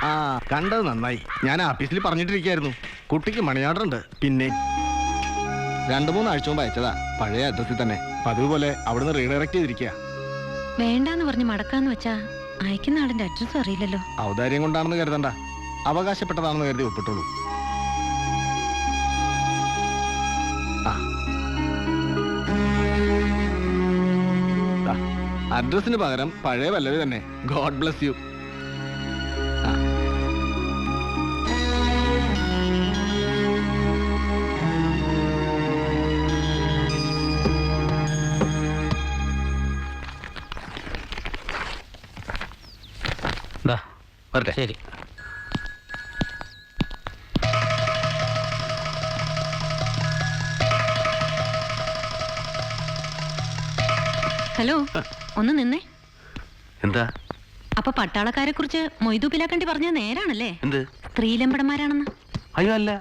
ആ കണ്ടത് നന്നായി. ഞാൻ ആഫീസിൽ പറഞ്ഞിട്ടിരിക്കായിരുന്നു. കുട്ടിക്ക് മണിയാടുണ്ട്. പിന്നെ 2-3 ആഴ്ച മുമ്പ് അയച്ചതാ, പഴയ അഡ്രസ്സിൽ തന്നെ. പതിവ് പോലെ അവിടുന്ന് റീഡയറക്ട് ചെയ്തിരിക്കുക. വേണ്ടാന്ന് പറഞ്ഞ് മടക്കാന്ന് വെച്ചാ അയക്കുന്ന ആളിന്റെ അഡ്രസ് അറിയില്ലല്ലോ. ഔദാര്യം കൊണ്ടാണെന്ന് കരുതണ്ട, അവകാശപ്പെട്ടതാണെന്ന് കരുതി ഒപ്പിട്ടുള്ളൂ. അഡ്രസ്സിന് പകരം പഴയ പല്ലവി തന്നെ. God bless you. വരട്ടെ. ശരി. ഹലോ, ഒന്ന് നിന്നേ. എന്താ? അപ്പൊ പട്ടാളക്കാരെ കുറിച്ച് മൊയ്തു പിലാക്കണ്ടി പറഞ്ഞത് നേരാണല്ലേ? എന്ത്? സ്ത്രീലമ്പടന്മാരാണെന്ന്. അയ്യോ അല്ല.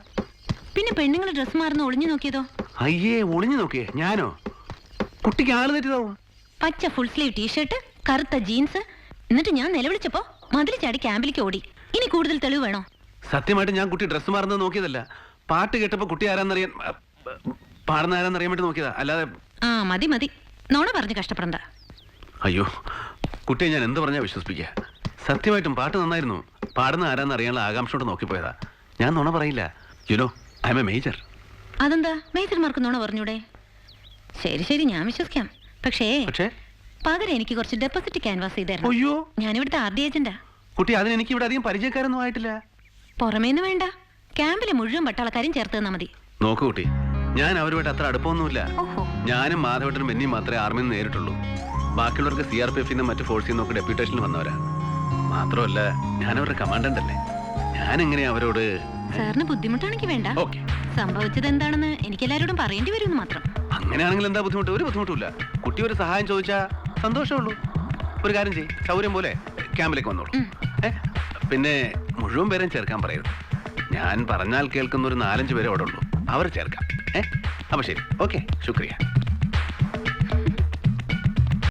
പിന്നെ പെണ്ണുങ്ങൾ ഡ്രസ് മാറുന്ന ഒളിഞ്ഞു നോക്കിയതോ? അയ്യേ, ഒളിഞ്ഞു നോക്കിയേ? ഞാനോ? കുട്ടിക്ക് ആള് തെറ്റിയതാവും. പച്ച ഫുൾ സ്ലീവ് ടീഷർട്ട്, കറുത്ത ജീൻസ്. എന്നിട്ട് ഞാൻ നിലവിളിച്ചപ്പോ മതിൽ ചാടി ക്യാമ്പിലേക്ക് ഓടി. ഇനി കൂടുതൽ തെളിവ് വേണോ? സത്യമായിട്ട് ഞാൻ കുട്ടി ഡ്രസ്സ് മാറുന്നത് നോക്കിയതല്ല. പാട്ട് കേട്ടപ്പോ കുട്ടി ആരാന്നറിയാൻ, പാടുന്ന ആരാന്നറിയാൻ വേണ്ടി നോക്കിയതാ, അല്ലാതെ. ആ മതി മതി, നോണ പറഞ്ഞ് കഷ്ടപ്പെടണ്ട. അയ്യോ, കുട്ടിയെ ഞാൻ എന്ത് പറഞ്ഞാ വിശ്വസിപ്പിക്കുക? സത്യമായിട്ടും പാട്ട് നന്നായിരുന്നു. പാടുന്ന ആരാന്ന് അറിയാനുള്ള ആകാംക്ഷയോട് നോക്കിപ്പോയതാ. ഞാൻ നുണ പറയില്ല. You know I M A major. അതെന്താ മേജർമാർക്ക് നോണ പറഞ്ഞൂടെ? ശരി ശരി, ഞാൻ വിശ്വസിക്കാം. പക്ഷേ പകരം എനിക്ക് കുറച്ച് ഡെപ്പോസിറ്റ് ക്യാൻവാസ് ചെയ്തായിരുന്നു. അയ്യോ, ഞാനിവിടുത്തെ ആർ ഡി ഏജന്റാ. കുട്ടി അതിന് എനിക്ക് ഇവിടെ അധികം പരിചയക്കാരൊന്നും ആയിട്ടില്ല. പുറമേന്ന് വേണ്ട, ക്യാമ്പിലെ മുഴുവൻ പട്ടാളക്കാരും ചേർത്ത് തന്നാ മതി. നോക്കൂ കുട്ടി, ഞാൻ അവരുമായിട്ട് അത്ര അടുപ്പമൊന്നുമില്ല. ഓഹോ. ഞാനും മാധവട്ടനും ബെന്നിയും മാത്രമേ ആർമിയിൽ നിന്ന് നേരിട്ടുള്ളൂ. ബാക്കിയുള്ളവർക്ക് CRPF മറ്റു ഫോഴ്സിൽ നിന്നൊക്കെ ഡെപ്യൂട്ടേഷനിൽ വന്നവരാ. മാത്രമല്ല, ഞാൻ അവരുടെ കമാൻഡന്റ് അല്ലേ. ഞാൻ എങ്ങനെയാ അവരോട്? സാറിന് ബുദ്ധിമുട്ടാണെങ്കിൽ വേണ്ട. ഓക്കെ. സംഭവിച്ചത് എന്താണെന്ന് എനിക്ക് എല്ലാവരോടും പറയേണ്ടി വരുമെന്ന് മാത്രം. അങ്ങനെയാണെങ്കിൽ എന്താ ബുദ്ധിമുട്ട്? ഒരു ബുദ്ധിമുട്ടില്ല. കുട്ടി ഒരു സഹായം ചോദിച്ചാ സന്തോഷമുള്ളൂ. ഒരു കാര്യം ചെയ്യ്, സൗകര്യം പോലെ ക്യാമ്പിലേക്ക് വന്നോളൂ. പിന്നെ മുഴുവൻ പേരെയും ചേർക്കാൻ പറയരുത്. ഞാൻ പറഞ്ഞാൽ കേൾക്കുന്ന ഒരു 4-5 പേരെ അവിടെ ഉള്ളൂ. അവർ ചേർക്കാം. അപ്പൊ ശരി, ഓക്കെ, ശുക്രിയ.